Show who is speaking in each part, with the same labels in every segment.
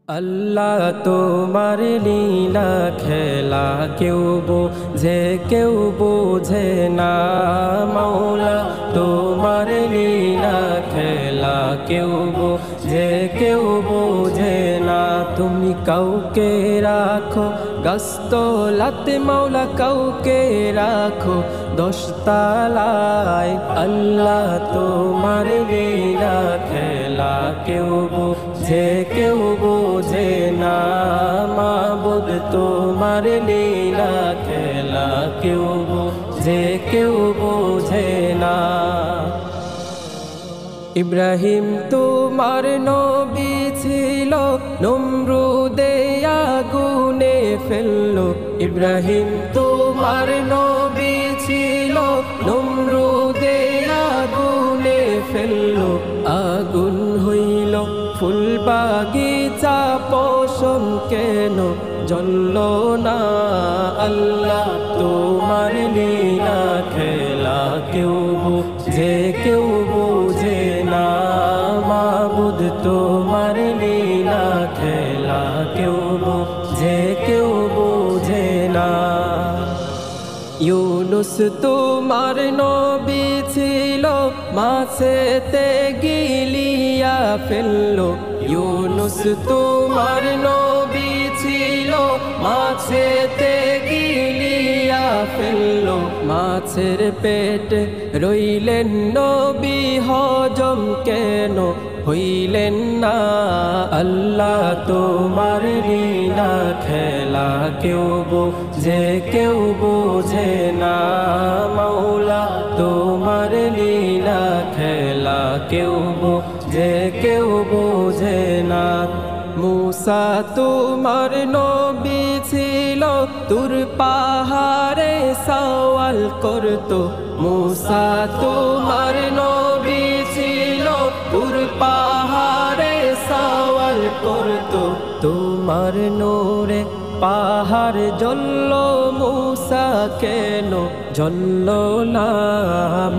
Speaker 1: আল্লাহ তোমার লীলা খেলা কেউ বোঝে কেউ বোঝে না। মাওলা তোমার লীলা খেলা কেউ বোঝে কেউ বোঝে না। তুমি কাউকে রাখো গাছতলাতে মাওলা, কাউকে রাখো দশতলায়। আল্লাহ তোমার লীলা খেলা কেউ বোঝে কেউ বোঝে না। মাবুদ তোমার লীলা খেলা কেউ বোঝে কেউ বোঝে না। ইব্রাহিম তোমার নবী ছিল, নমরুদে আগুনে ফেললো। ইব্রাহিম তোমার নবী ছিল, নমরুদে আগুনে ফেললো। আগুন হইল ফুল বাগিচা, পশম কেন জ্বলল না। আল্লাহ তোমার লীলা খেলা কেউ বোঝে কেউ বোঝে না। মাবুদ তোমার লীলা খেলা কেউ বোঝে কেউ বোঝে না। ইউনুস তোমার নবী ছিল, মাছেতে গিলিয়া ফেললো। ইউনুস তোমার নবী ছিল, মাছেতে গিলিয়া ফেললো। মাছের পেটে রইলেন নবী, হজম কেন হইলেন না। আল্লাহ তোমার লীলা খেলা কেউ বোঝে কেউ বোঝে না। মাওলা তোমার লীলা খেলা কেউ বোঝে কেউ বোঝে না। মুসা তোমার নবী ছিল, তুর পাহাড়ে সওয়াল করতো। মুসা তোমার নবী ছিল, তুর পাহাড়ে সওয়াল করতো। তোমার নূরে পাহাড় জ্বলল, মুসা কেন জ্বলল না।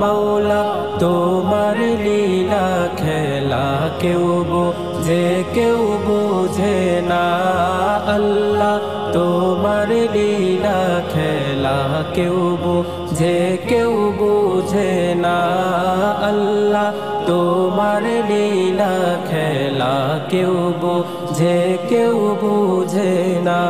Speaker 1: মাওলা তোমার লীলা খেলা কেউ বোঝে কেউ বোঝে না। আল্লাহ তোমার লীলা খেলা কেউ বোঝে কেউ বোঝে না। আল্লাহ তোমার লীলা খেলা কেউ বোঝে কেউ বোঝে না।